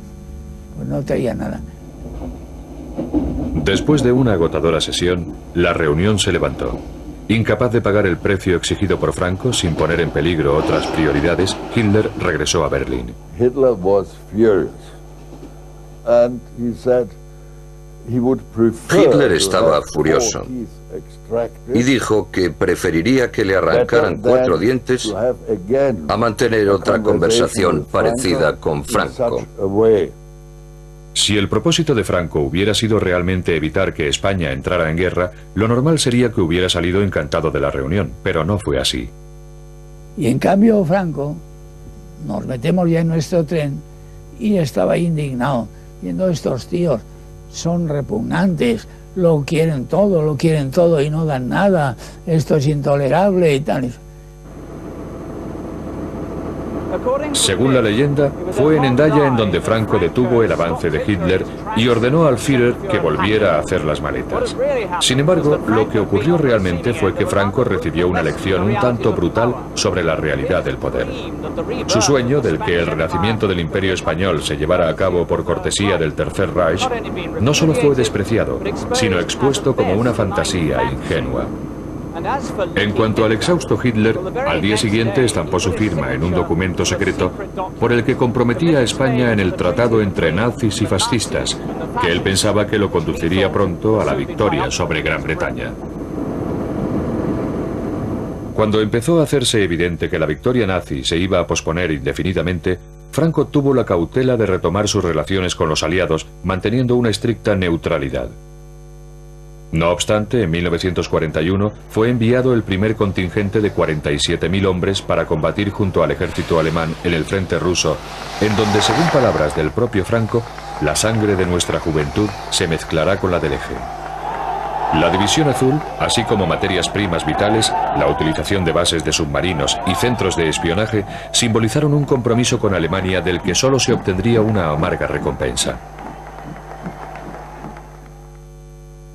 pues no traía nada. Después de una agotadora sesión, la reunión se levantó. Incapaz de pagar el precio exigido por Franco sin poner en peligro otras prioridades, Hitler regresó a Berlín. Hitler was furious. And he said he would prefer Hitler estaba furioso y dijo que preferiría que le arrancaran 4 dientes a mantener otra conversación parecida con Franco. Si el propósito de Franco hubiera sido realmente evitar que España entrara en guerra, lo normal sería que hubiera salido encantado de la reunión, pero no fue así. Y en cambio Franco, nos metemos ya en nuestro tren y estaba indignado, viendo estos tíos, son repugnantes, lo quieren todo y no dan nada, esto es intolerable y tal. Según la leyenda, fue en Hendaya en donde Franco detuvo el avance de Hitler y ordenó al Führer que volviera a hacer las maletas. Sin embargo, lo que ocurrió realmente fue que Franco recibió una lección un tanto brutal sobre la realidad del poder. Su sueño del que el renacimiento del Imperio Español se llevara a cabo por cortesía del Tercer Reich no solo fue despreciado, sino expuesto como una fantasía ingenua. En cuanto al exhausto Hitler, al día siguiente estampó su firma en un documento secreto por el que comprometía a España en el tratado entre nazis y fascistas, que él pensaba que lo conduciría pronto a la victoria sobre Gran Bretaña. Cuando empezó a hacerse evidente que la victoria nazi se iba a posponer indefinidamente, Franco tuvo la cautela de retomar sus relaciones con los aliados, manteniendo una estricta neutralidad. No obstante, en 1941 fue enviado el primer contingente de 47.000 hombres para combatir junto al ejército alemán en el frente ruso, en donde, según palabras del propio Franco, la sangre de nuestra juventud se mezclará con la del eje. La División Azul, así como materias primas vitales, la utilización de bases de submarinos y centros de espionaje, simbolizaron un compromiso con Alemania del que solo se obtendría una amarga recompensa.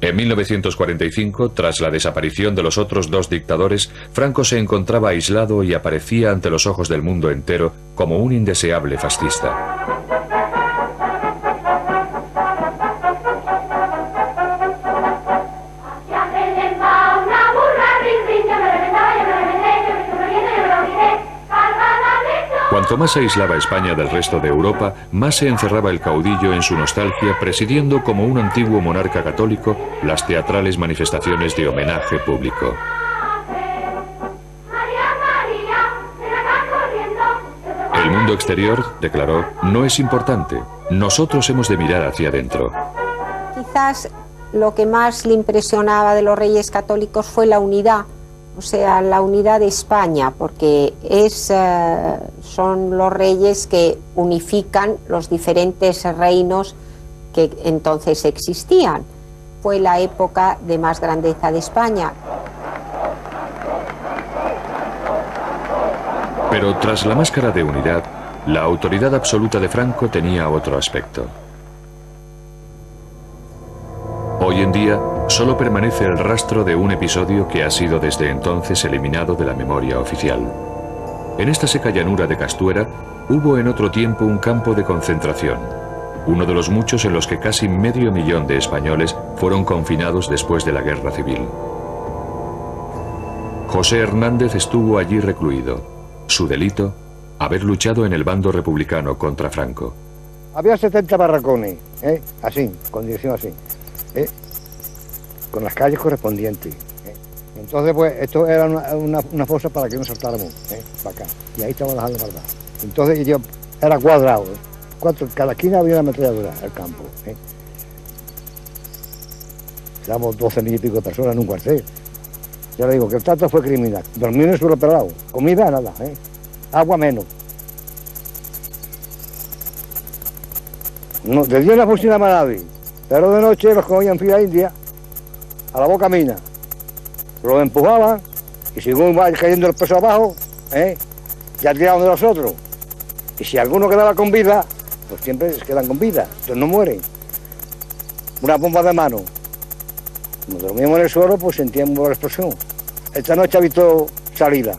En 1945, tras la desaparición de los otros dos dictadores, Franco se encontraba aislado y aparecía ante los ojos del mundo entero como un indeseable fascista. Cuanto más se aislaba España del resto de Europa, más se encerraba el caudillo en su nostalgia, presidiendo como un antiguo monarca católico las teatrales manifestaciones de homenaje público. El mundo exterior, declaró, no es importante. Nosotros hemos de mirar hacia adentro. Quizás lo que más le impresionaba de los reyes católicos fue la unidad. O sea, la unidad de España, porque son los reyes que unifican los diferentes reinos que entonces existían. Fue la época de más grandeza de España. Pero tras la máscara de unidad, la autoridad absoluta de Franco tenía otro aspecto. Hoy en día, solo permanece el rastro de un episodio que ha sido desde entonces eliminado de la memoria oficial. En esta seca llanura de Castuera hubo en otro tiempo un campo de concentración, uno de los muchos en los que casi 500.000 de españoles fueron confinados después de la Guerra Civil. José Hernández estuvo allí recluido. Su delito, haber luchado en el bando republicano contra Franco. Había 70 barracones, así, con dirección así. Con las calles correspondientes. Entonces, pues, esto era una fosa para que no saltáramos, para acá. Y ahí estaba dejando guardar. Entonces, era cuadrado. Cada esquina había una ametralladora, el campo. Éramos 12.000 y pico de personas en un cuartel. Ya le digo que el trato fue criminal. Dormir en el suelo pelado. Comida, nada. Agua menos. No, de día no funcionaba nadie. Pero de noche los cogían fila india, a la boca mina, los empujaban y según va cayendo el peso abajo, ya tiraban de los otros. Y si alguno quedaba con vida, pues siempre se quedan con vida, entonces no mueren. Una bomba de mano. Como dormíamos en el suelo, pues sentíamos la explosión. Esta noche ha visto salida.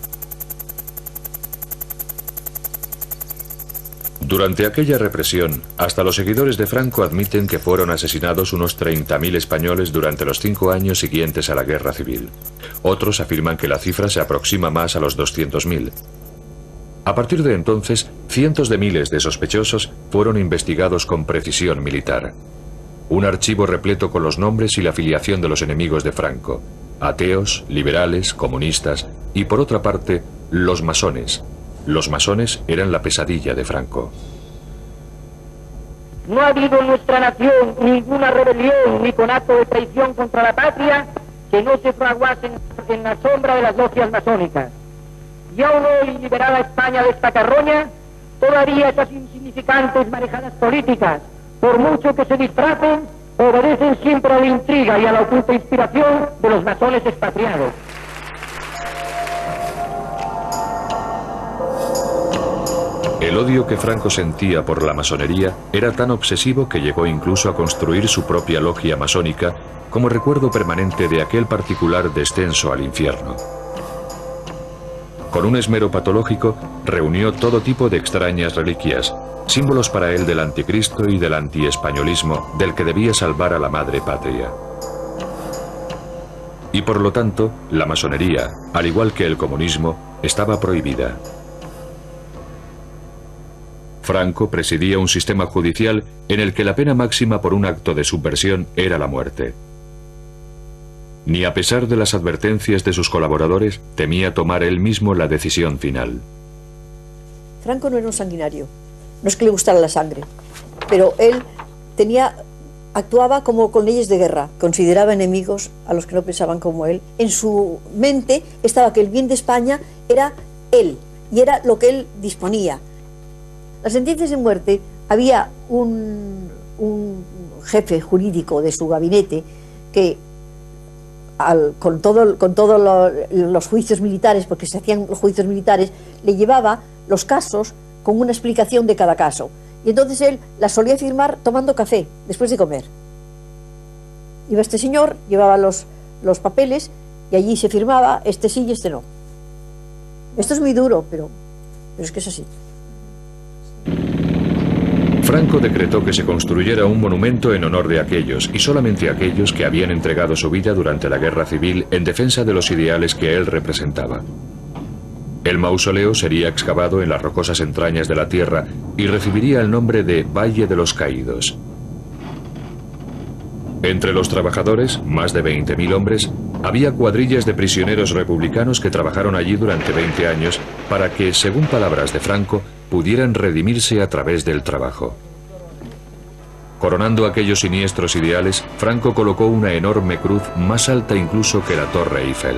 Durante aquella represión, hasta los seguidores de Franco admiten que fueron asesinados unos 30.000 españoles durante los 5 años siguientes a la Guerra Civil. Otros afirman que la cifra se aproxima más a los 200.000. A partir de entonces, cientos de miles de sospechosos fueron investigados con precisión militar. Un archivo repleto con los nombres y la filiación de los enemigos de Franco: ateos, liberales, comunistas y, por otra parte, los masones. Los masones eran la pesadilla de Franco. No ha habido en nuestra nación ninguna rebelión ni conato de traición contra la patria que no se fraguase en la sombra de las logias masónicas. Y aún hoy, liberada España de esta carroña, todavía esas insignificantes marejadas políticas, por mucho que se disfracen, obedecen siempre a la intriga y a la oculta inspiración de los masones expatriados. El odio que Franco sentía por la masonería era tan obsesivo que llegó incluso a construir su propia logia masónica como recuerdo permanente de aquel particular descenso al infierno. Con un esmero patológico, reunió todo tipo de extrañas reliquias, símbolos para él del anticristo y del antiespañolismo del que debía salvar a la madre patria. Y por lo tanto, la masonería, al igual que el comunismo, estaba prohibida. Franco presidía un sistema judicial en el que la pena máxima por un acto de subversión era la muerte. Ni a pesar de las advertencias de sus colaboradores, temía tomar él mismo la decisión final. Franco no era un sanguinario, no es que le gustara la sangre, pero él actuaba como con leyes de guerra, consideraba enemigos a los que no pensaban como él. En su mente estaba que el bien de España era él, y era lo que él disponía. Las sentencias de muerte, había un jefe jurídico de su gabinete que con todos los juicios militares, porque se hacían los juicios militares, le llevaba los casos con una explicación de cada caso. Y entonces él las solía firmar tomando café, después de comer. Iba este señor, llevaba los papeles y allí se firmaba, este sí y este no. Esto es muy duro, pero es que es así. Franco decretó que se construyera un monumento en honor de aquellos, y solamente aquellos que habían entregado su vida durante la guerra civil en defensa de los ideales que él representaba. El mausoleo sería excavado en las rocosas entrañas de la tierra y recibiría el nombre de Valle de los Caídos. Entre los trabajadores, más de 20.000 hombres, había cuadrillas de prisioneros republicanos que trabajaron allí durante 20 años para que, según palabras de Franco, pudieran redimirse a través del trabajo. Coronando aquellos siniestros ideales, Franco colocó una enorme cruz más alta incluso que la Torre Eiffel.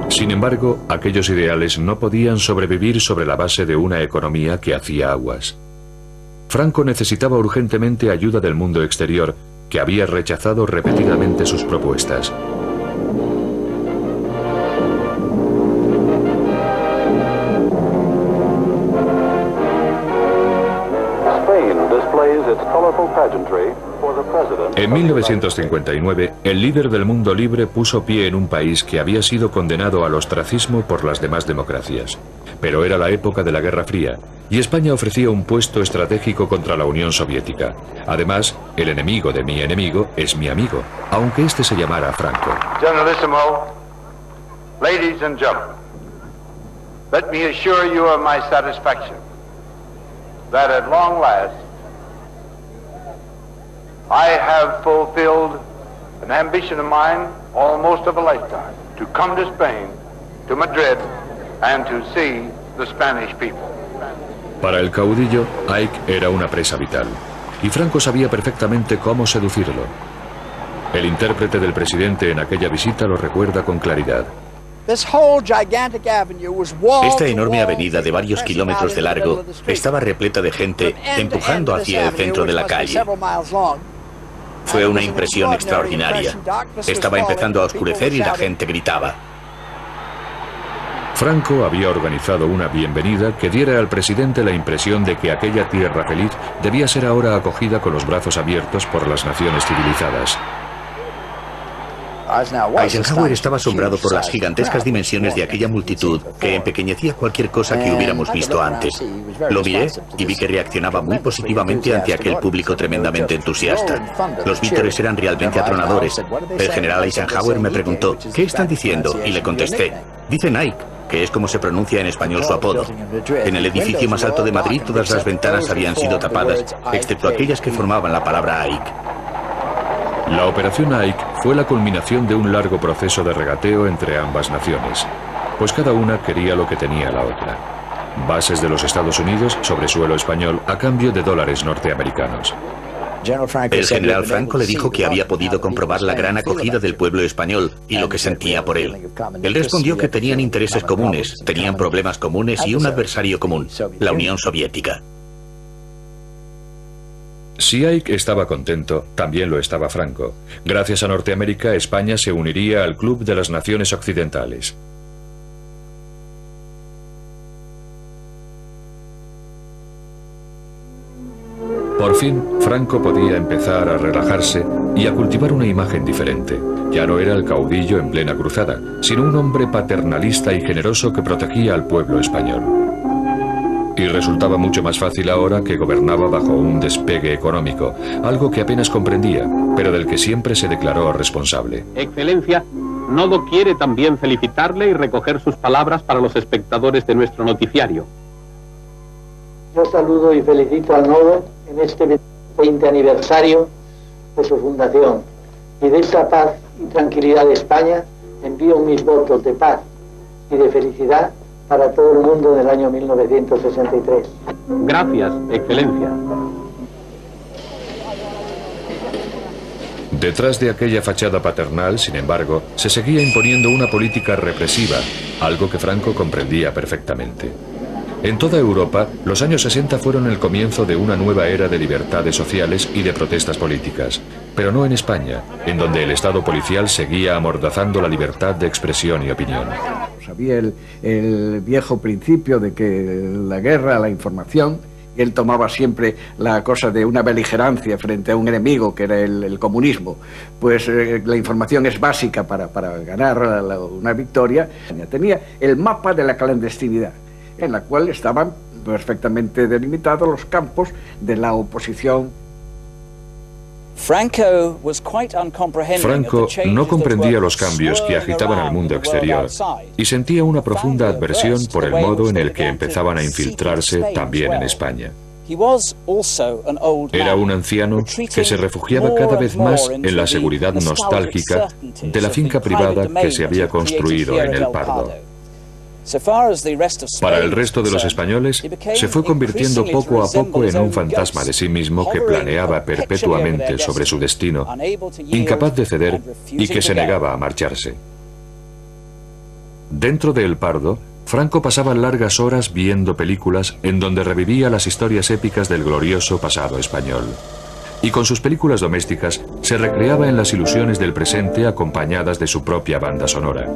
Sin embargo, aquellos ideales no podían sobrevivir sobre la base de una economía que hacía aguas. Franco necesitaba urgentemente ayuda del mundo exterior, que había rechazado repetidamente sus propuestas. En 1959, el líder del mundo libre puso pie en un país que había sido condenado al ostracismo por las demás democracias. Pero era la época de la Guerra Fría, y España ofrecía un puesto estratégico contra la Unión Soviética. Además, el enemigo de mi enemigo es mi amigo, aunque este se llamara Franco. Generalissimo, ladies and gentlemen, let me assure you of my satisfaction that at long last I have fulfilled an ambition of mine almost of a lifetime, to come to Spain, to Madrid, and to see the Spanish people. Para el caudillo, Ike era una presa vital, y Franco sabía perfectamente cómo seducirlo. El intérprete del presidente en aquella visita lo recuerda con claridad. Esta enorme avenida de varios kilómetros de largo estaba repleta de gente empujando hacia el centro de la calle. Fue una impresión extraordinaria. Estaba empezando a oscurecer y la gente gritaba. Franco había organizado una bienvenida que diera al presidente la impresión de que aquella tierra feliz debía ser ahora acogida con los brazos abiertos por las naciones civilizadas. Eisenhower estaba asombrado por las gigantescas dimensiones de aquella multitud que empequeñecía cualquier cosa que hubiéramos visto antes. Lo miré y vi que reaccionaba muy positivamente ante aquel público tremendamente entusiasta. Los vítores eran realmente atronadores. El general Eisenhower me preguntó, ¿qué están diciendo? Y le contesté, dicen Ike, que es como se pronuncia en español su apodo. En el edificio más alto de Madrid todas las ventanas habían sido tapadas, excepto aquellas que formaban la palabra Ike. La Operación Ike fue la culminación de un largo proceso de regateo entre ambas naciones, pues cada una quería lo que tenía la otra: bases de los Estados Unidos sobre suelo español a cambio de dólares norteamericanos. El general Franco le dijo que había podido comprobar la gran acogida del pueblo español y lo que sentía por él. Él respondió que tenían intereses comunes, tenían problemas comunes y un adversario común, la Unión Soviética. Si Ike estaba contento, también lo estaba Franco. Gracias a Norteamérica, España se uniría al Club de las Naciones Occidentales. Por fin, Franco podía empezar a relajarse y a cultivar una imagen diferente. Ya no era el caudillo en plena cruzada, sino un hombre paternalista y generoso que protegía al pueblo español. Y resultaba mucho más fácil ahora que gobernaba bajo un despegue económico, algo que apenas comprendía, pero del que siempre se declaró responsable. Excelencia, Nodo quiere también felicitarle y recoger sus palabras para los espectadores de nuestro noticiario. Yo saludo y felicito al Nodo en este 20 aniversario de su fundación, y de esta paz y tranquilidad de España envío mis votos de paz y de felicidad para todo el mundo del año 1963. Gracias, Excelencia. Detrás de aquella fachada paternal, sin embargo, se seguía imponiendo una política represiva, algo que Franco comprendía perfectamente. En toda Europa, los años 60 fueron el comienzo de una nueva era de libertades sociales y de protestas políticas, pero no en España, en donde el Estado policial seguía amordazando la libertad de expresión y opinión. Había el viejo principio de que la guerra, la información, él tomaba siempre la cosa de una beligerancia frente a un enemigo, que era el comunismo. Pues la información es básica para ganar una victoria. Tenía el mapa de la clandestinidad, en la cual estaban perfectamente delimitados los campos de la oposición. Franco no comprendía los cambios que agitaban al mundo exterior y sentía una profunda adversión por el modo en el que empezaban a infiltrarse también en España. Era un anciano que se refugiaba cada vez más en la seguridad nostálgica de la finca privada que se había construido en El Pardo. Para el resto de los españoles, se fue convirtiendo poco a poco en un fantasma de sí mismo que planeaba perpetuamente sobre su destino, incapaz de ceder y que se negaba a marcharse. Dentro de El Pardo, Franco pasaba largas horas viendo películas en donde revivía las historias épicas del glorioso pasado español. Y con sus películas domésticas se recreaba en las ilusiones del presente acompañadas de su propia banda sonora.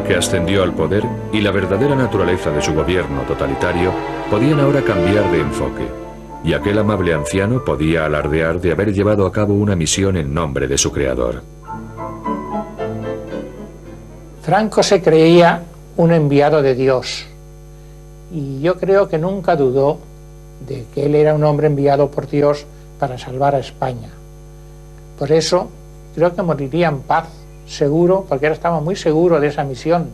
Que ascendió al poder y la verdadera naturaleza de su gobierno totalitario podían ahora cambiar de enfoque, y aquel amable anciano podía alardear de haber llevado a cabo una misión en nombre de su creador. Franco se creía un enviado de Dios, y yo creo que nunca dudó de que él era un hombre enviado por Dios para salvar a España. Por eso creo que moriría en paz, seguro, porque él estaba muy seguro de esa misión.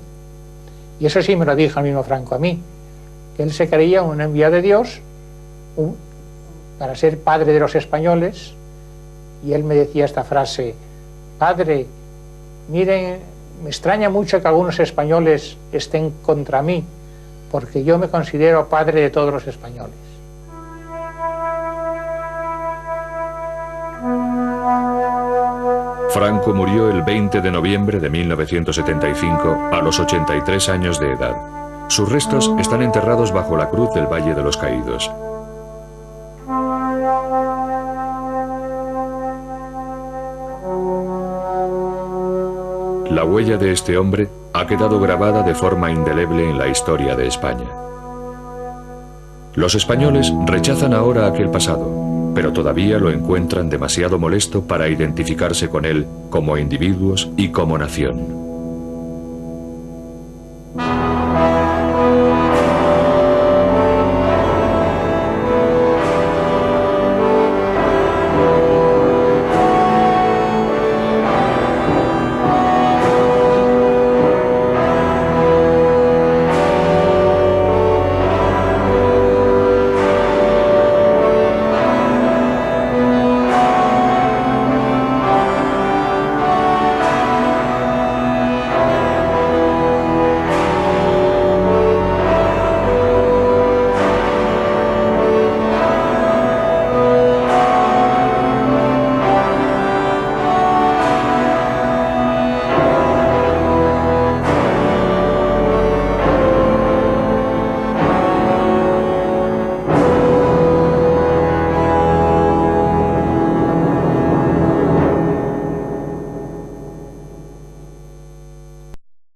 Y eso sí me lo dijo el mismo Franco a mí, que él se creía un enviado de Dios para ser padre de los españoles, y él me decía esta frase: padre, miren, me extraña mucho que algunos españoles estén contra mí, porque yo me considero padre de todos los españoles. Franco murió el 20 de noviembre de 1975 a los 83 años de edad. Sus restos están enterrados bajo la cruz del Valle de los Caídos. La huella de este hombre ha quedado grabada de forma indeleble en la historia de España. Los españoles rechazan ahora aquel pasado, pero todavía lo encuentran demasiado molesto para identificarse con él como individuos y como nación.